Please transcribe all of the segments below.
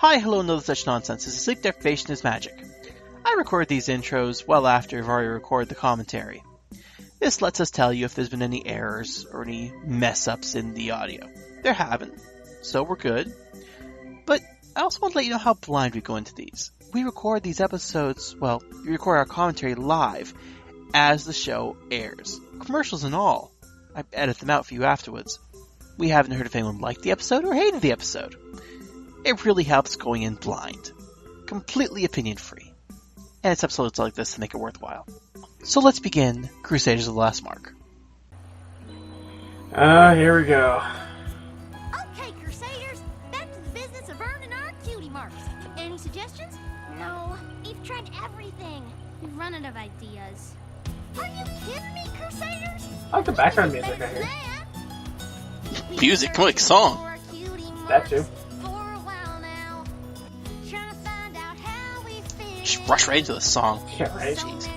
Hi, hello, no such nonsense. This is Sleep Deprivation is Magic. I record these intros well after I've already recorded the commentary. This lets us tell you if there's been any errors or any mess-ups in the audio. There haven't, so we're good. But I also want to let you know how blind we go into these. We record these episodes, we record our commentary live as the show airs. Commercials and all. I edit them out for you afterwards. We haven't heard if anyone liked the episode or hated the episode. It really helps going in blind. Completely opinion-free. And it's episodes like this to make it worthwhile. So let's begin Crusaders of the Last Mark. Here we go. Okay, Crusaders, back to the business of earning our cutie marks. Any suggestions? No, we've tried everything. We've run out of ideas. Are you kidding me, Crusaders? I like the background music right here. Music, like song. That too. Just rush right into the song. Yeah, right. Jeez.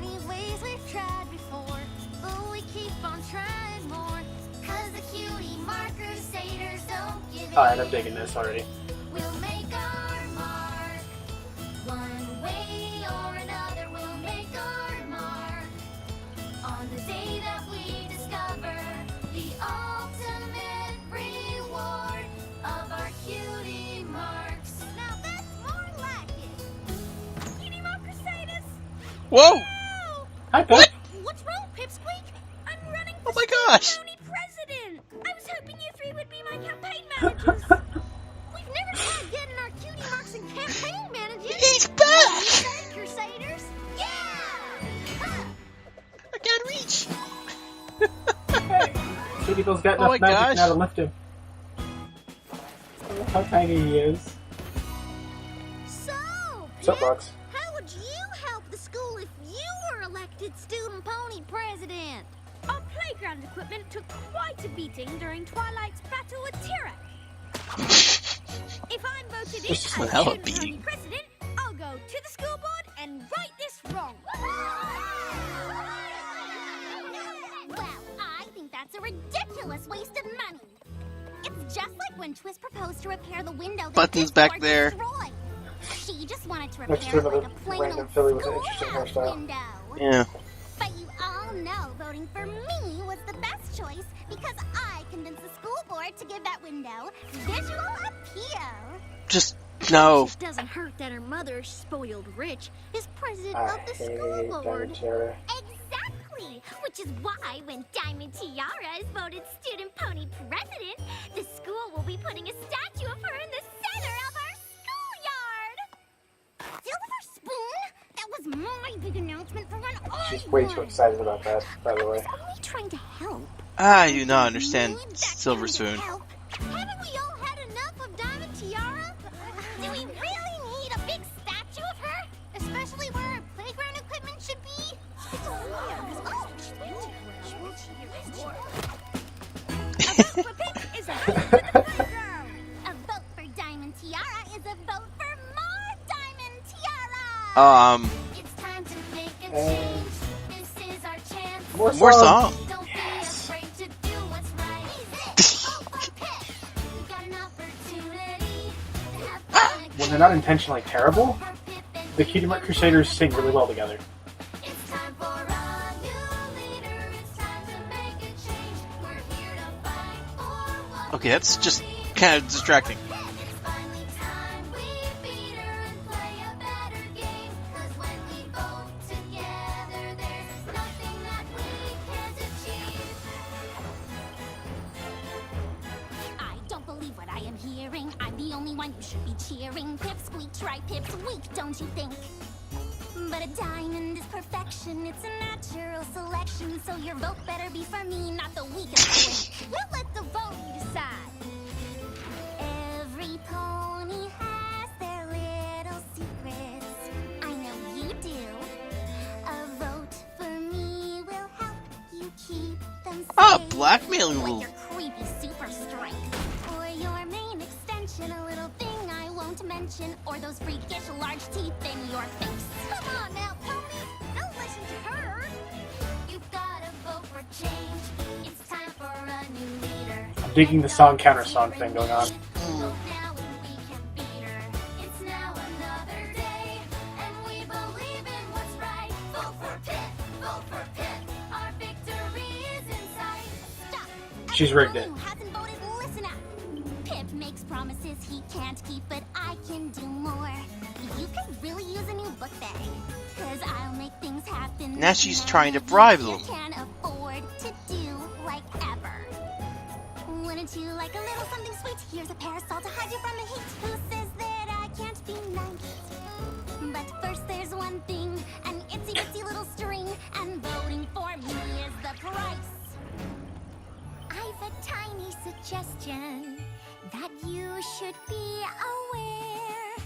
Alright, I'm digging this already. We'll make our mark. One way or another, we'll make our mark. On the day that we discover the ultimate reward of our cutie marks. Now that's more like it. Cutie mark Crusaders! Whoa! Hi, Pip. What? What's wrong, Pipsqueak? I'm running for Oh my gosh! Pony President! I was hoping you three would be my campaign managers. We've never tried getting our cutie marks and campaign managers. He's back! Crusaders! Yeah! I can't reach! Sweetie Bill's got Oh enough my magic gosh. now to lift him. How tiny he is. So, What's up, Pip, Bucks? how would you help the school if you were elected student pony president? Our playground equipment took quite a beating during Twilight's battle with Tyrek. If I'm voted in This is as one hell of a student beating. pony president, I'll go to the school board and right this wrong. Well, I think that's a ridiculous waste of money. It's just like when Twist proposed to repair the window that Buttons Discord back there. destroyed. She just wanted to Next repair to it like another a plain random old filly with an interesting schoolhouse hairstyle. window. Yeah. But you all know voting for me was the best choice because I convinced the school board to give that window visual appeal. Just, no. It doesn't hurt that her mother, spoiled rich, is president I of the hate school board. Diamond Terror. Exactly! Which is why when Diamond Tiara is voted student pony president, the school will be putting a statue of her in the center of our schoolyard! Silver Spoon? That was my big announcement for when I She's way too won. excited about that, by the I way. was only trying to help. I do not understand Need that Silver kind of Spoon. help. Haven't we all had enough of Diamond Tiara? Do we really need a big statue of her? Especially where our playground equipment should be? A vote for Pip is a vote for the playground. A vote for Diamond Tiara is a vote for more Diamond Tiara! It's It's time to make a change. This is our chance. More more songs. song. Don't be afraid to do what's right. Vote for Pip. We've got an opportunity to have fun again. When they're not intentionally terrible, For Pip and the Cutie Mark Crusaders sing really well together. It's time for a new leader. It's time to make a change. We're here to fight for what Okay, that's just kind of distracting. it's finally time we beat her and play a better game. 'Cause when we vote together, there's nothing that we can't achieve. I don't believe what I am hearing. I'm the only one who should be cheering. Pipsqueak, try Pip's weak, don't you think? But a diamond is perfection. It's a natural selection. So your vote better be for me, not the weakest link. We'll let the voting decide. Every pony has their little secrets. I know you do. A vote for me will help you keep them safe. Oh, blackmailing With rule. your creepy super strength. Or your main extension, a little thing I won't mention. Or those freakish large teeth in your face. Come on now, pony. Don't listen to her. You've got to vote for change. It's time for a new leader. I'm digging the song counter song thing going on. Vote now and we can beat her. It's She's rigged it. Everyone who hasn't voted, listen up. Pip makes promises he can't keep, but I can do more. You could really use a new book bag, 'cause I'll make things happen. Now she's trying to bribe them. You can afford to do like ever. Wouldn't you like a little something sweet? Here's a parasol to hide you from the heat. Who says that I can't be nice? But first there's one thing, an itsy bitsy little string, and voting for me is the price. I've a tiny suggestion that you should be aware.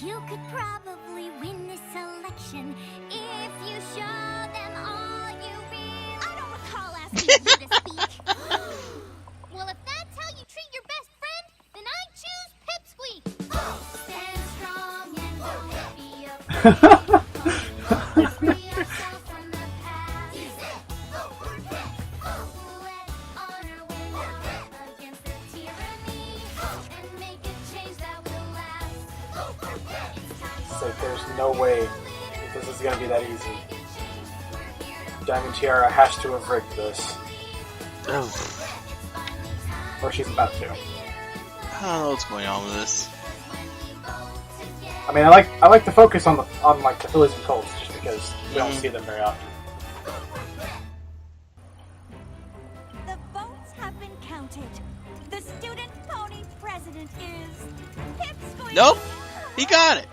You could probably win this election if you show them all you read. I don't recall asking you to speak. Well, if that's how you treat your best friend, then I choose Pipsqueak. Stand strong and don't be afraid. Free ourselves from the past. Vote for Pip. Let honor win against the tyranny and make a change that will last. It's time It's for like there's no way that this is gonna be that easy. Diamond Tiara has to have rigged this, Oh, or she's about to. I don't know what's going on with this. I mean, I like to focus on like the Phillies and Colts just because we don't see them very often. The votes have been counted. The student pony president is Pipsqueak. Nope, he got it.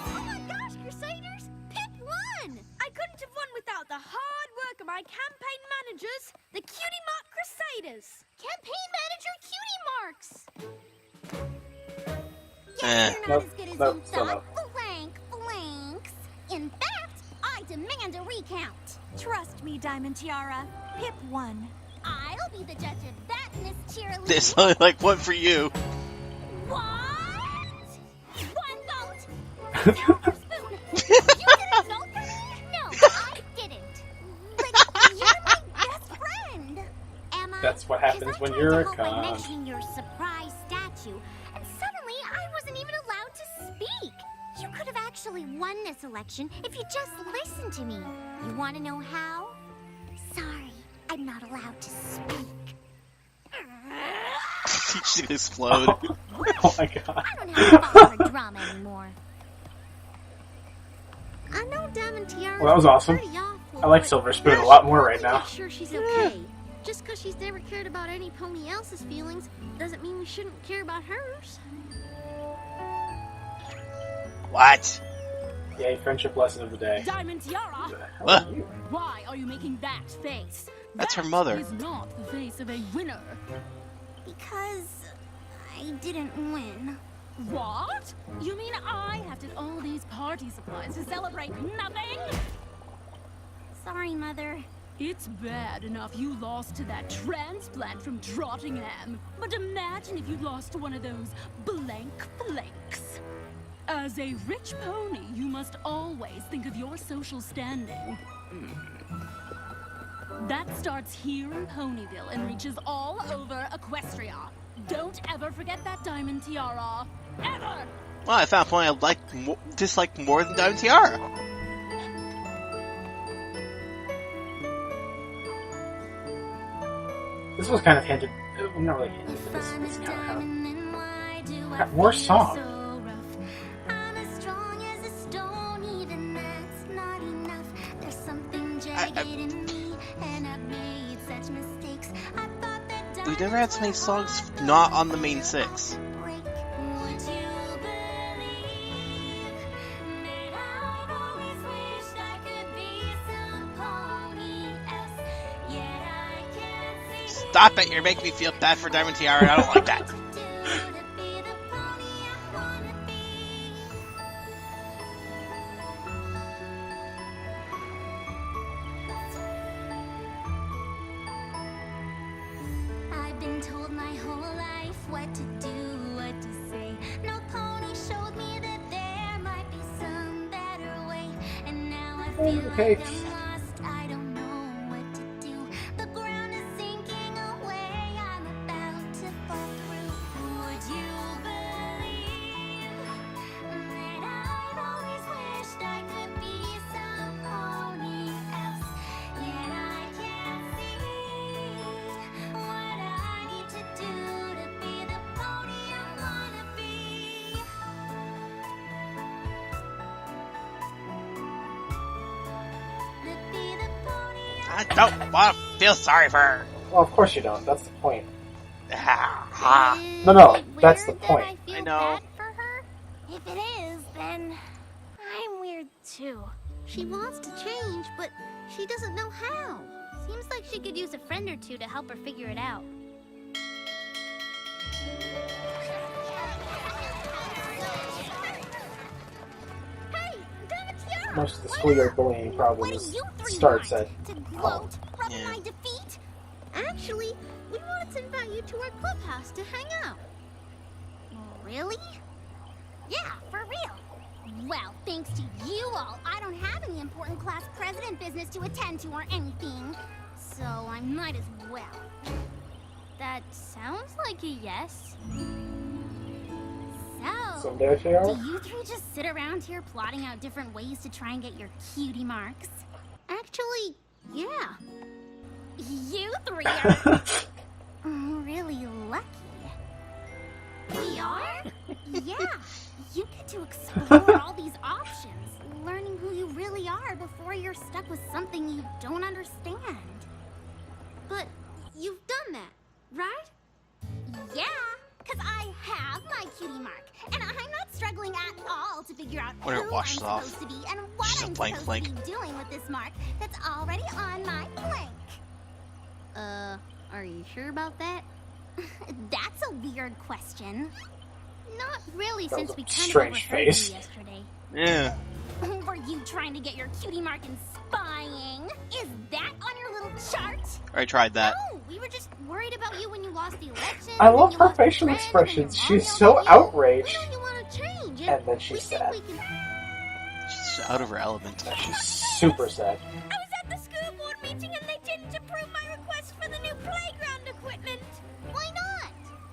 Oh my gosh, Crusaders! Pip won! I couldn't have won without the hard work of my campaign managers, the Cutie Mark Crusaders. Campaign Manager Cutie Marks. Eh. Yes, you're not Nope, as good as nope, you still thought. Blanks. In fact, I demand a recount. Trust me, Diamond Tiara. Pip won. I'll be the judge of that, Miss Cheerleader. There's only like one for you. What? One vote. Silver spoon. You didn't vote for me? No, I didn't. But you're my best friend. Am I? That's what happens 'Cause I when tried you're to a help by cunt. mentioning your surprise statue, and suddenly I wasn't even allowed to speak. You could have actually won this election if you just listened to me. You want to know how? Sorry, I'm not allowed to speak. She's gonna explode. Oh my god. I don't have time for drama anymore. I know Diamond Tiara. Well, that was awesome. I like Silver Spoon a lot more right now. Make sure she's okay. Just because she's never cared about any pony else's feelings doesn't mean we shouldn't care about hers. What? Yay, friendship lesson of the day. Diamond Tiara, How What? are you? why are you making that face? That's her That mother. is not the face of a winner. Because I didn't win. What? You mean I hefted all these party supplies to celebrate nothing? Sorry, Mother. It's bad enough you lost to that transplant from Trottingham, but imagine if you lost to one of those blank flakes. As a rich pony, you must always think of your social standing. That starts here in Ponyville and reaches all over Equestria. Don't ever forget that, Diamond Tiara. Ever! Well, I found a point I disliked more than Diamond Tiara. This was kind of hinted. Not really hinted, but this kind of how. Got more song. I'm as strong as a stone, even that's not enough. There's something jagged in me, and I've made such mistakes. I thought that We've never had so many songs not on the main six. break. Would you believe that I've always wished I could be some pony else? Yet I can't see Stop it! You're making me feel bad for Diamond Tiara, and I don't like that. to be the pony I wanna be. I've been told my whole life what to do, what to say. No pony showed me that there might be some better way. And now I feel Okay. like I'm lost. I don't know what to do. The ground is sinking away. I'm about to fall through. Would you believe that I've always wished I could be some pony else? Yet I can't see I don't want to feel sorry for her. Well, of course you don't. That's the point. Ah. No, that's the point. I I know. bad for her? If it is, then I'm weird too. She wants to change, but she doesn't know how. Seems like she could use a friend or two to help her figure it out. Hey, Damatiara! Most of the schoolyard bullying problems starts at To home. gloat from Yeah. my defeat? Actually, we wanted to invite you to our clubhouse to hang out. Really? Yeah, for real. Well, thanks to you all, I don't have any important class president business to attend to or anything. So I might as well. That sounds like a yes. So, Someday, do JR? you three just sit around here plotting out different ways to try and get your cutie marks? Actually, yeah. You three are really lucky. We are? Yeah. You get to explore all these options, learning who you really are before you're stuck with something you don't understand. But you've done that, right? Yeah, because I have my cutie mark, and I'm not struggling at all to figure out When it who I'm washes off, supposed to be and what just a I'm blank supposed to flank. be doing with this mark that's already on my blank. Are you sure about that? That's a weird question. Not really, That was since a we kind strange of overheard face. you yesterday. Yeah. Were you trying to get your cutie mark and spying? Is that on your little chart? I tried that. No, we were just worried about you when you lost the election. I and love you her lost your facial friend, and then expressions. your She's mom so yelled at you. outraged. We know you want to change, And then she's we think sad. we can... She's out of her element. She's super sad. I was at the school board meeting and they didn't approve my request for the new playground equipment. Why not?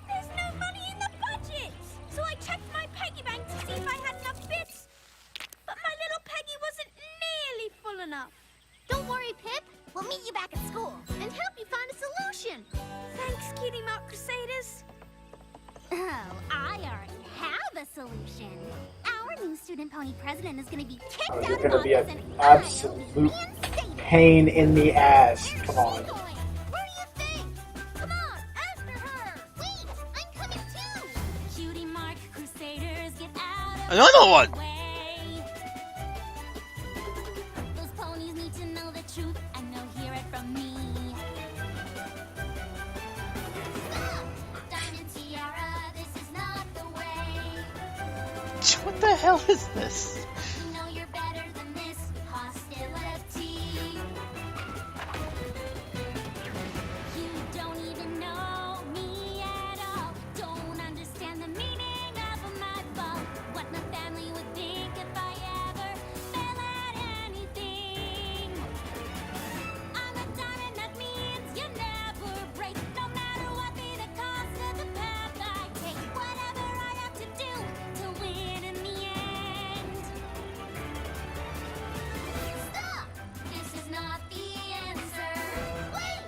There's no money in the budget. So I checked my piggy bank to see if I had enough bits. But my little Peggy wasn't nearly full enough. Don't worry, Pip. We'll meet you back at school and help you find a solution. Thanks, Cutie Mark Crusaders. Oh, I already have a solution. Our new student pony president is going to be kicked Oh, out you're of gonna be office an and I'll be absolute reinstated. pain in the ass. Come on. Where do you think? Come on, after her. Wait, I'm coming too. Cutie Mark Crusaders, get out of Another one! the way. Those ponies need to know the truth and they'll hear it from me. Stop! Diamond Tiara, this is not the way. What the hell is this? You know you're better than this hostility. You don't even know me at all. Don't understand the meaning of my fall. What my family would think if I ever fell at anything. I'm a diamond, that means you never break. No matter what be the cost of the path I take. Whatever I have to do to win in the end. Stop! This is not the answer. Wait!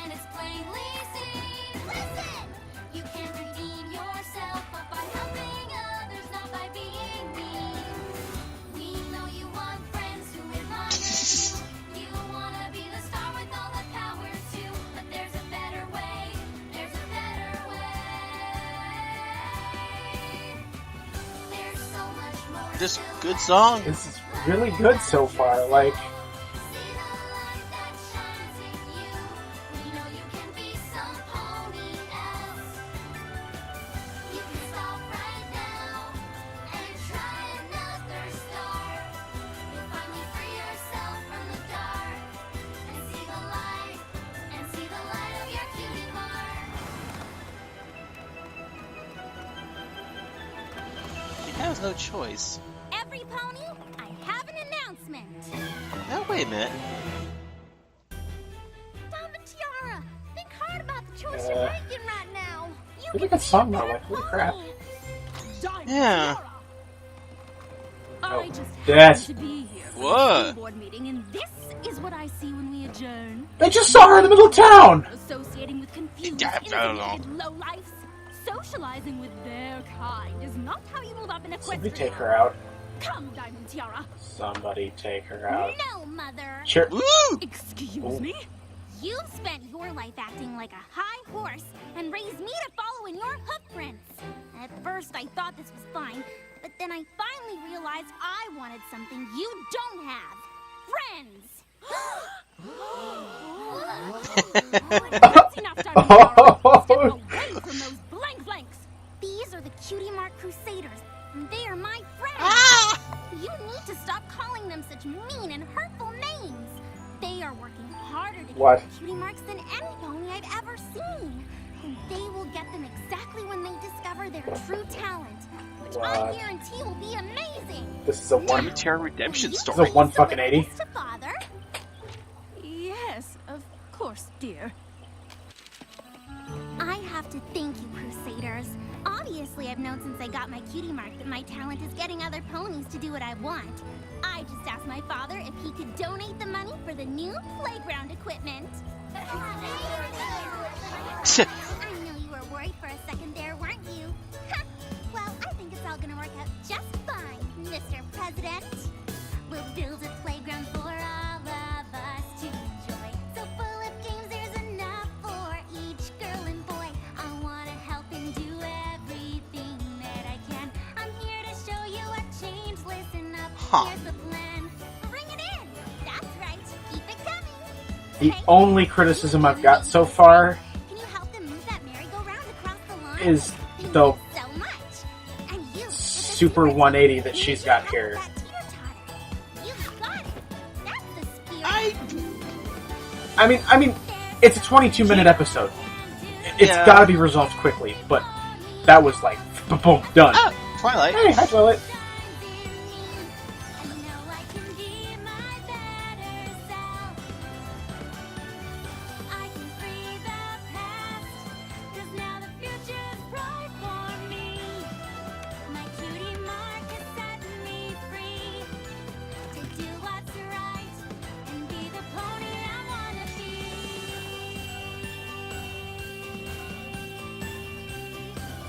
And it's plainly seen. Listen! You can redeem yourself, but by helping others, not by being mean. We know you want friends who admire you. You wanna be the star with all the power too. But there's a better way. There's a better way. There's so much more. This to good life. song. This is really good so far. Like, See the light that shines in you. We know you can be some pony else. You can stop right now and try another start. You'll finally free yourself from the dark and see the light of your cutie mark. She has no choice. Every pony, I have an announcement. Now, wait a minute. Diamond Tiara, think hard about the choice you're making right now. You really can good be song a though. better Like, holy crap. pony. Yeah. I Oh, just yes. happened to be here for What? the school board meeting, and this is what I see when we adjourn. They just saw her in the middle of town. Associating with confused, Yeah, I don't know. insignificant lowlifes. Socializing with their kind is not how you move up in a So we quest. take her out. Come, Diamond Tiara. Somebody take her out. No, Mother. Sure. Woo! Excuse me? You've spent your life acting like a high horse and raised me to follow in your hoofprints. At first, I thought this was fine, but then I finally realized I wanted something you don't have. Friends! That's enough, Diamond Tiara. Let's get away from those blanks. These are the Cutie Mark Crusaders, and they are my friends. Ah! You need to stop calling them such mean and hurtful names. They are working harder to What? get cutie marks than any pony I've ever seen. And they will get them exactly when they discover their true talent, which I What? guarantee will be amazing. This is a one. Diamond Tiara redemption You story. This is a one still fucking have 80. this to Father. Yes, of course, dear. I have to thank you, Crusaders. Obviously, I've known since I got my cutie mark that my talent is getting other ponies to do what I want. I just asked my father if he could donate the money for the new playground equipment. I know you were worried for a second there, weren't you? Well, I think it's all gonna work out just fine, Mr. President. We'll build a playground for all of us to enjoy. So full of games, there's enough for each girl and boy. I wanna help and do everything that I can. I'm here to show you a change. Listen up, Huh. here's the plan. Bring it in. That's right. Keep it coming. The Hey, only criticism I've got so far can you help them move that merry-go-round across the line? is They the need so much. And you, with the super secret 180 sauce, that you she's should got help here. that teeter-totter. You've got it. That's the spirit. I mean, it's a 22-minute episode. It's Yeah. gotta be resolved quickly, but that was like, boom, done. Ah, Twilight. Hey, hi, Twilight.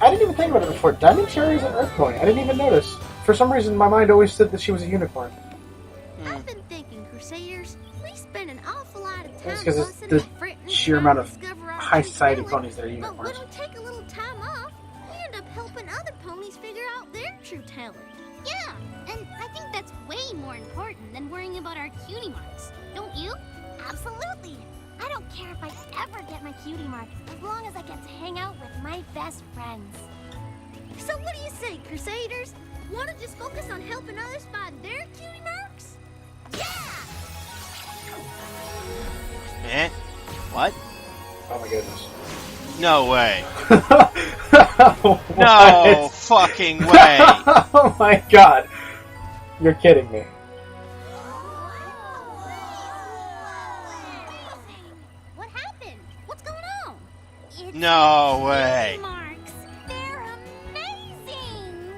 I didn't even think about it before. Diamond Cherry is an Earth Pony. I didn't even notice. For some reason, my mind always said that she was a unicorn. I've been thinking, Crusaders, we spend an awful lot of time That's 'cause it's fussing the and fretting sheer trying amount to of discover our high true society talent. ponies that are But when unicorns. we take a little time off, we end up helping other ponies figure out their true talent. Yeah, and I think that's way more important than worrying about our cutie marks. Don't you? Absolutely. I don't care if I ever get my cutie mark, as long as I get to hang out with my best friends. So what do you say, Crusaders? Want to just focus on helping others find their cutie marks? Yeah! Eh? What? Oh my goodness. No way. What? No fucking way. Oh my god. You're kidding me. What happened? What's going on? It's No way. cutie marks. They're amazing.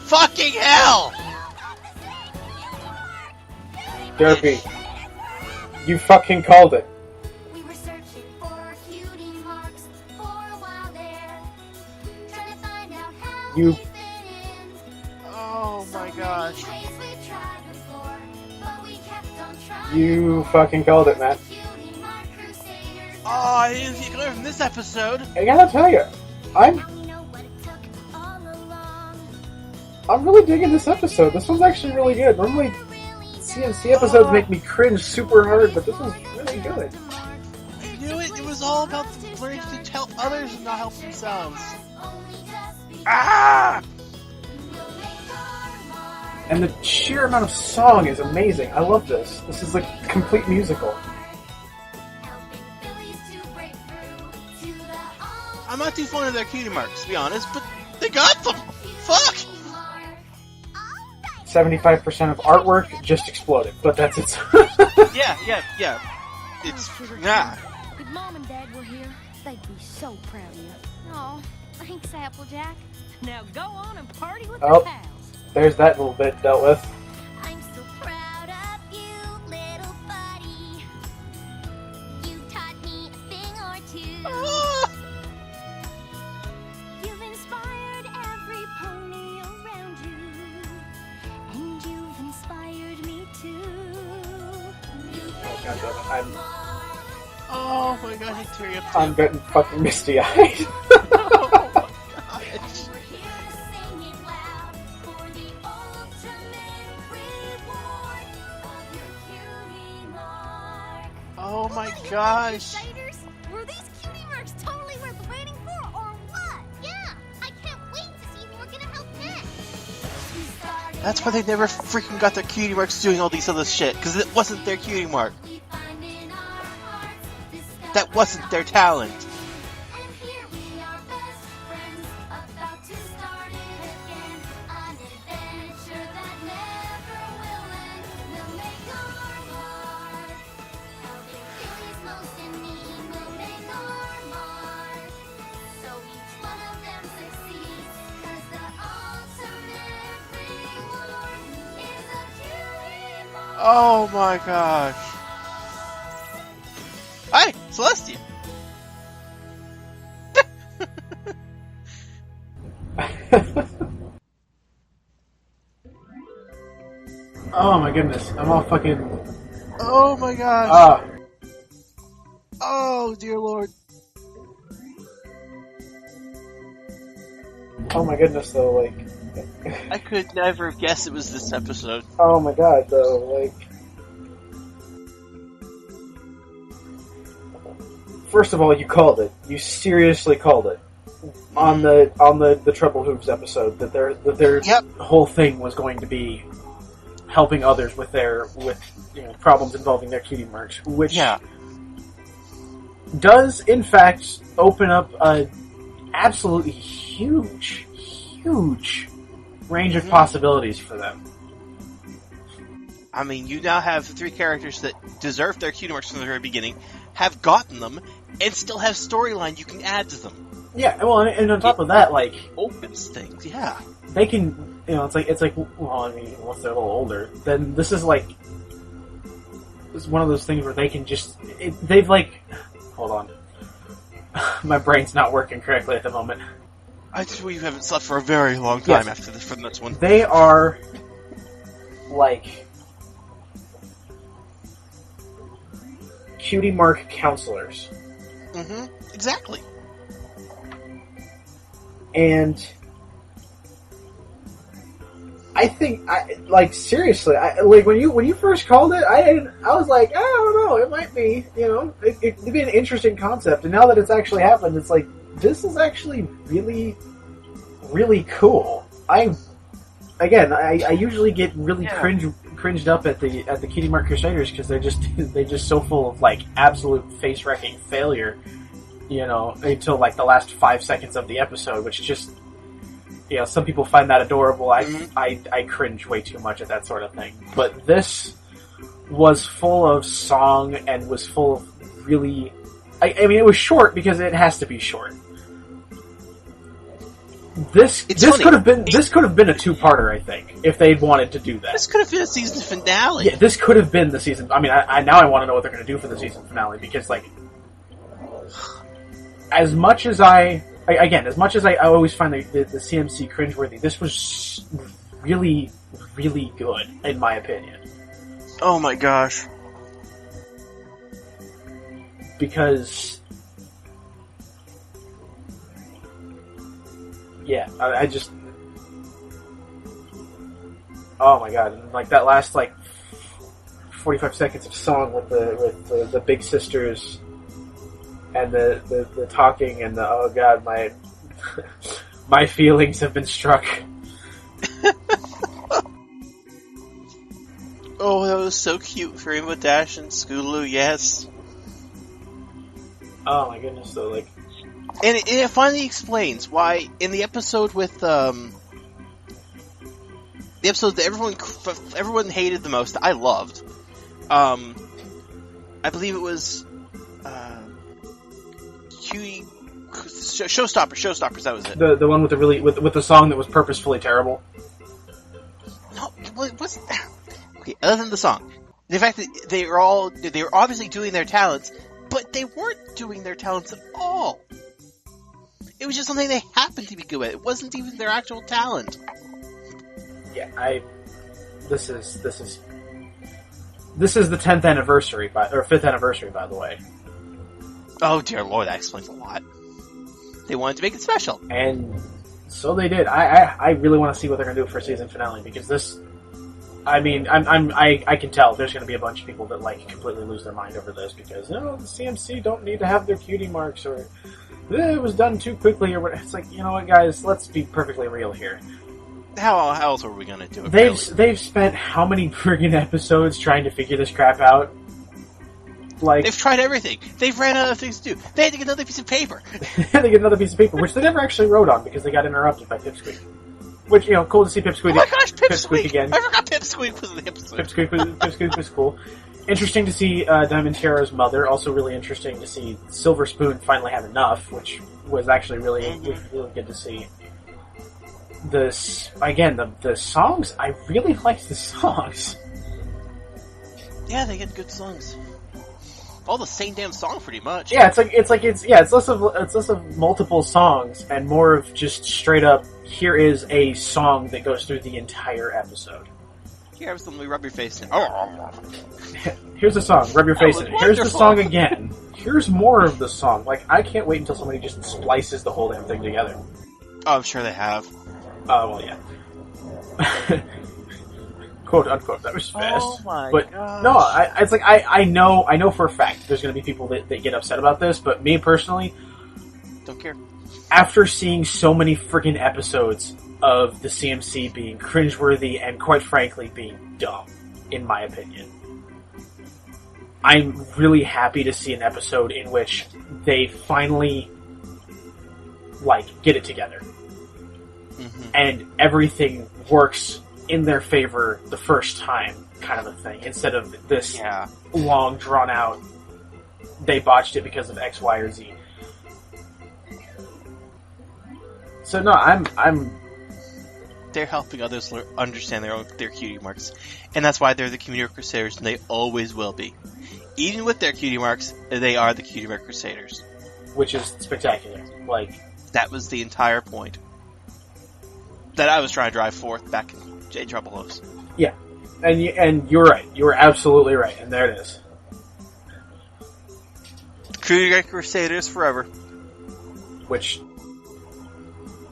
Fucking hell! Derpy, you fucking called it. We were searching for cutie marks for a while there, trying to find out how You- we fit in. Oh my gosh. So many ways we tried before, but we kept on trying. You fucking called it, man. Cutie Mark Crusaders. Oh, I didn't see it coming from this episode. I gotta tell you, I'm Now we know what it took all along. really digging this episode. This one's actually really good. Normally, CNC episodes make me cringe super hard, but this one's really good. I knew it. It was all about learning to help others and not help themselves. Ah! And the sheer amount of song is amazing. I love this. This is like a complete musical. I'm not too fond of their cutie marks, to be honest, but they got them. Fuck! 75% of artwork just exploded, but that's it. Yeah. It's nah. If Mom and Dad were here, they'd be so proud of you. Oh, thanks, Applejack. Now go on and party with Oh. your pals. There's that little bit dealt with. I'm so proud of you, little buddy. You taught me a thing or two. Ah! You've inspired every pony Oh my god, I'm tearing up too. I'm getting fucking misty-eyed. Oh my gosh. We're here to sing it loud for the ultimate reward of your cutie mark. Oh my What the heck, gosh. Crusaders? Were these cutie marks totally worth waiting for, or what? Yeah, I can't wait to see who we're gonna help next. We started That's why they never freaking got their cutie marks doing all these other shit, because it wasn't their cutie mark. we find in our hearts discover That wasn't their talent. And here we are, best friends, about to start it again. An adventure that never will end. We'll make our mark. How they feel is most in need. We'll make our mark. So each one of them succeeds. 'Cause the ultimate reward is a cutie mark. Oh my gosh. Hi, Celestia. Oh my goodness, I'm all fucking... Oh my gosh. Ah, Oh dear lord. oh my goodness though, like... I could never have guessed it was this episode. Oh my god though, like... First of all, you called it. You seriously called it. On the Trouble Hooves episode, that their Yep. whole thing was going to be helping others with problems involving their cutie marks, which Yeah. does in fact open up a absolutely huge range of possibilities for them. I mean, you now have 3 characters that deserve their cutie marks from the very beginning, have gotten them, and still have storyline you can add to them. Yeah, well, and on top of that, like, Opens things, yeah. they can, it's like, well, I mean, once they're a little older, then this is one of those things where they can just, they've like, hold on, my brain's not working correctly at the moment. I just you haven't slept for a very long time Yes. from this one. They are, like, cutie mark counselors. Mm-hmm. Exactly. And I think, seriously, when you first called it, I was like, I don't know, it might be, it'd be an interesting concept. And now that it's actually happened, it's like, this is actually really, really cool. I usually get really cringed up at the Cutie Mark Crusaders because they're just so full of like absolute face wrecking failure, until like the last 5 seconds of the episode, which just, some people find that adorable. I cringe way too much at that sort of thing. But this was full of song and was full of really, I mean, it was short because it has to be short. This could have been a 2-parter, I think, if they'd wanted to do that. This could have been a season finale. Yeah, this could have been the season. I mean, I now want to know what they're going to do for the season finale because, like, as much as I always find the CMC cringeworthy, this was really, really good in my opinion. Oh my gosh. Because, yeah, I just, oh my god, and like that last like 45 seconds of song with the big sisters and the talking and the, oh god, my feelings have been struck. Oh, that was so cute for Rainbow Dash and Scootaloo, yes. Oh my goodness, though, like... And it finally explains why in the episode with, the episode that everyone hated the most, I loved. I believe it was, Cutie... Showstoppers, that was it. The one with the really, with the song that was purposefully terrible? No, it wasn't that. Okay, other than the song. The fact that they were obviously doing their talents, but they weren't doing their talents at all. It was just something they happened to be good at. It wasn't even their actual talent. Yeah, this is This is the 10th anniversary, or 5th anniversary, by the way. Oh dear Lord, that explains a lot. They wanted to make it special. And so they did. I really want to see what they're going to do for season finale, because this... I mean, I can tell there's going to be a bunch of people that, like, completely lose their mind over this, because, no, the CMC don't need to have their cutie marks, or it was done too quickly, or whatever. It's like, you know what, guys, let's be perfectly real here. How else are we going to do it? They've spent how many friggin' episodes trying to figure this crap out? Like, they've tried everything. They've ran out of things to do. They had to get another piece of paper. they get another piece of paper, which they never actually wrote on because they got interrupted by Pipsqueak. Which, you know, cool to see Pipsqueak. Oh my gosh, Pipsqueak again. I forgot Pipsqueak was in the episode. Pipsqueak was cool. Interesting to see Diamond Tiara's mother. Also really interesting to see Silver Spoon finally have enough, which was actually really good to see. The songs, I really liked the songs. Yeah, they get good songs. All the same damn song, pretty much. Yeah, it's less of multiple songs and more of just straight up. Here is a song that goes through the entire episode. Here's the rub your face in. Oh. Here's a song. Rub your face in it. Here's the wonderful. song again. Here's more of the song. Like, I can't wait until somebody just splices the whole damn thing together. Oh, I'm sure they have. Well, yeah. Quote unquote. That was fast. Oh my but gosh. no, it's like I know for a fact there's going to be people that get upset about this. But me personally, don't care. After seeing so many freaking episodes of the CMC being cringeworthy and quite frankly being dumb, in my opinion, I'm really happy to see an episode in which they finally get it together. Mm-hmm. And everything works in their favor the first time kind of a thing, instead of this long drawn out they botched it because of X, Y, or Z. So no, I'm they're helping others understand their cutie marks, and that's why they're the Community Crusaders, and they always will be. Even with their cutie marks, they are the Cutie Mark Crusaders, which is spectacular. Like, that was the entire point that I was trying to drive forth back in J Trouble Host. Yeah, and you're right. You were absolutely right, and there it is. Cutie Mark Crusaders forever. Which,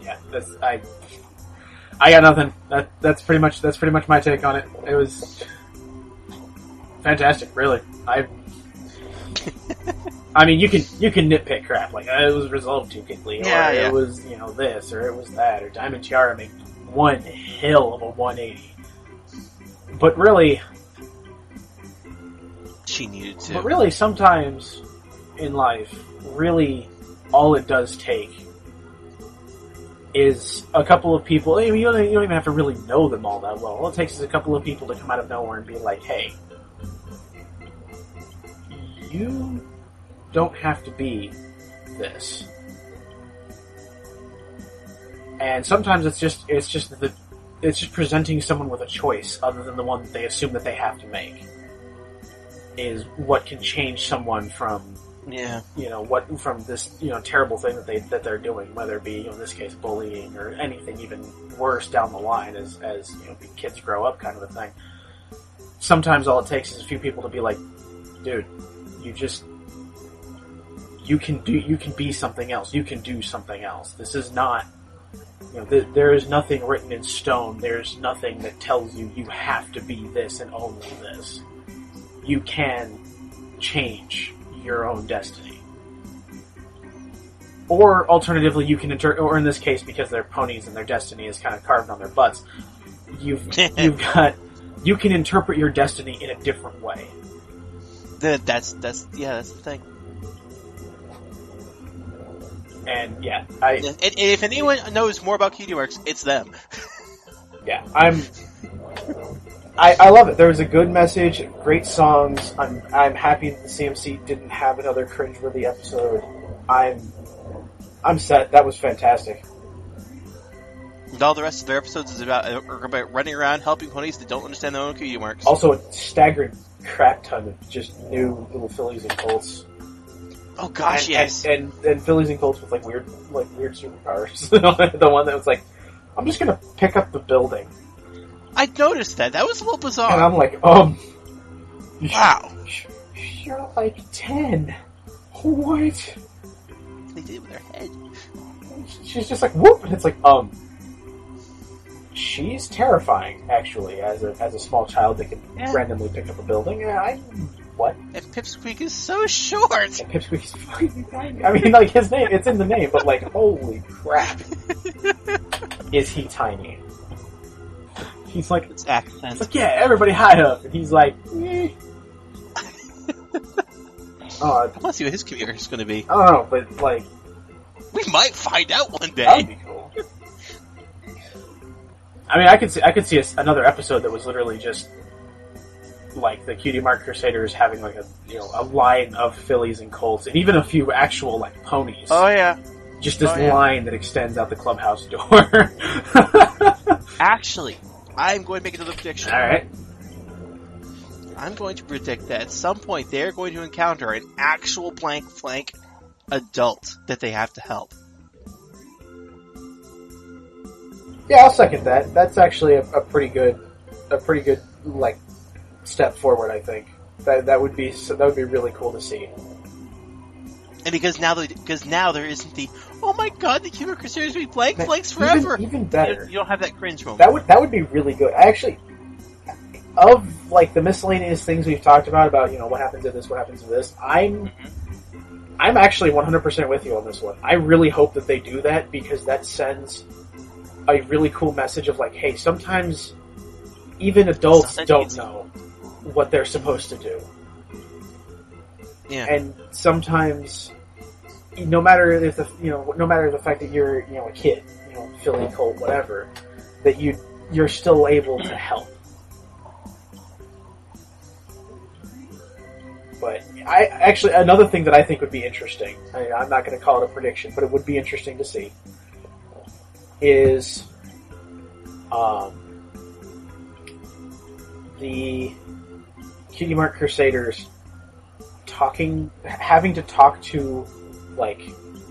yeah, I got nothing. That's pretty much my take on it. It was fantastic, really. I mean, you can nitpick crap like it was resolved too quickly, or it was this, or it was that, or Diamond Tiara made one hell of a 180. But really, she needed to. But really, sometimes in life, really, all it does take is a couple of people. I mean, you don't even have to really know them all that well. All it takes is a couple of people to come out of nowhere and be like, "Hey, you don't have to be this." And sometimes it's just presenting someone with a choice other than the one that they assume that they have to make is what can change someone from from this terrible thing that they're doing, whether it be in this case bullying or anything even worse down the line as kids grow up, kind of a thing. Sometimes all it takes is a few people to be like, dude, you can be something else. You can do something else. This is not, there is nothing written in stone. There's nothing that tells you have to be this and only this. You can change your own destiny. Or alternatively, you can or in this case, because they're ponies and their destiny is kind of carved on their butts, you can interpret your destiny in a different way. That's the thing. And and if anyone knows more about cutie marks, it's them. Yeah, I love it. There was a good message, great songs. I'm happy that the CMC didn't have another cringeworthy episode. I'm set. That was fantastic. And all the rest of their episodes are about running around helping ponies that don't understand their own cutie marks. Also, a staggering crap ton of just new little fillies and colts. Oh gosh, yes. And fillies and colts with weird superpowers. The one that was like, I'm just gonna pick up the building. I noticed that. That was a little bizarre. And I'm like, Wow. You're like 10. What? They did it with their head. She's just like, whoop, and it's like, she's terrifying, actually, as a small child that can randomly pick up a building. What? And Pipsqueak is so short! And Pipsqueak is fucking tiny. I mean, like, his name, it's in the name, but like, holy crap. Is he tiny? He's like, It's accent. it's like, yeah, everybody hide up. And he's like, eh. I want to see what his career is going to be. I don't know, but like, We might find out one that would day. be cool. I mean, I could see another episode that was literally just like the Cutie Mark Crusaders having like a line of fillies and colts, and even a few actual like ponies. Oh, yeah. Just this yeah. line that extends out the clubhouse door. Actually, I'm going to make another prediction. Alright. I'm going to predict that at some point they're going to encounter an actual blank flank adult that they have to help. Yeah, I'll second that. That's actually a pretty good like step forward. I think that would be really cool to see. And because now there isn't the oh my god, the Cuber Crusaders will be blank flanks forever. Even better. You don't have that cringe moment. That would be really good. I actually, of like the miscellaneous things we've talked about what happens to this, what happens to this. I'm actually 100% with you on this one. I really hope that they do that because that sends a really cool message of like, hey, sometimes even adults don't know what they're supposed to do. Yeah. And sometimes, no matter the fact that you're a kid, filly, colt, whatever, that you're still able to help. But another thing that I think would be interesting, I'm not going to call it a prediction, but it would be interesting to see, is the Cutie Mark Crusaders having to talk to like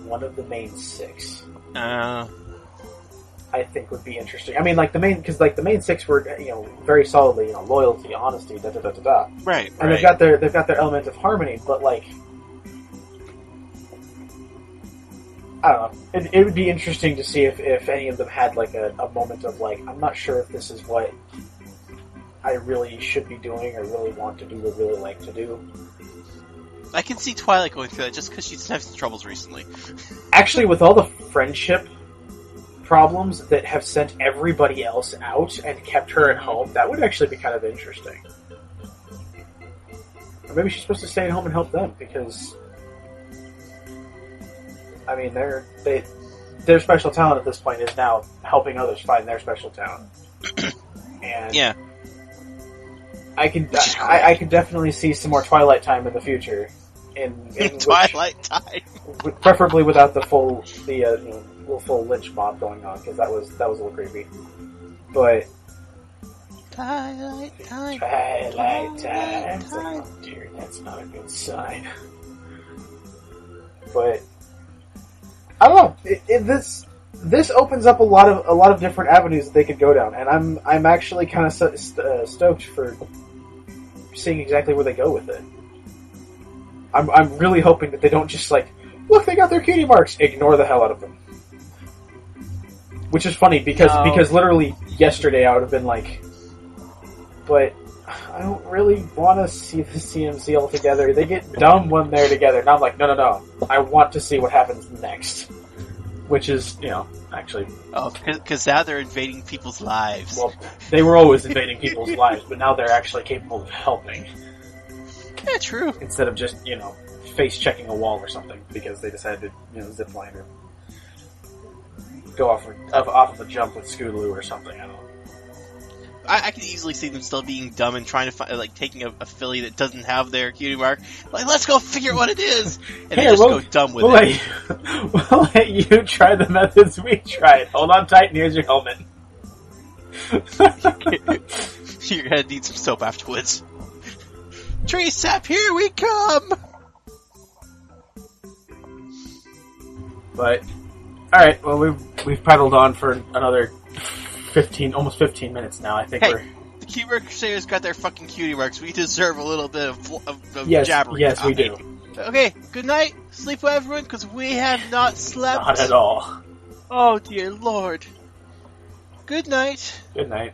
one of the main six. I think would be interesting. I mean, like the main six were very solidly loyalty, honesty, da da da da da. Right. And they've got their element of harmony, but like I don't know. It would be interesting to see if any of them had like a moment of like, I'm not sure if this is what I really should be doing or really want to do or really like to do. I can see Twilight going through that just because she's had some troubles recently. Actually, with all the friendship problems that have sent everybody else out and kept her at home, that would actually be kind of interesting. Or maybe she's supposed to stay at home and help them because, I mean, their special talent at this point is now helping others find their special talent. And yeah, I can definitely see some more Twilight time in the future. In Twilight time, preferably without the full lynch mob going on, because that was a little creepy. But Twilight time. It's like, oh dear, that's not a good sign. But I don't know. This opens up a lot of different avenues that they could go down, and I'm actually kind of stoked for seeing exactly where they go with it. I'm really hoping that they don't just like, look, they got their cutie marks, ignore the hell out of them. Which is funny because literally yesterday I would have been like, but I don't really want to see the CMC all together. They get dumb when they're together. Now I'm like, no. I want to see what happens next. Which is, actually... Oh, because now they're invading people's lives. Well, they were always invading people's lives, but now they're actually capable of helping. Yeah, true. Instead of just, face-checking a wall or something, because they decided to, zip line or go off of a jump with Scootaloo or something, I don't know. I could easily see them still being dumb and trying to find, like, taking a filly that doesn't have their cutie mark. Like, let's go figure out what it is! And they just go dumb with it. We'll let you try the methods we tried. Hold on tight and here's your helmet. You're gonna need some soap afterwards. Tree sap, here we come! But, alright, well, we've paddled on for another almost 15 minutes now. I think hey, we're... the Cutie Mark Crusaders got their fucking cutie marks. We deserve a little bit of Yes, jabbering. yes, we do. Okay, good night. Sleep well, everyone, because we have not slept. Not at all. Oh, dear Lord. Good night. Good night.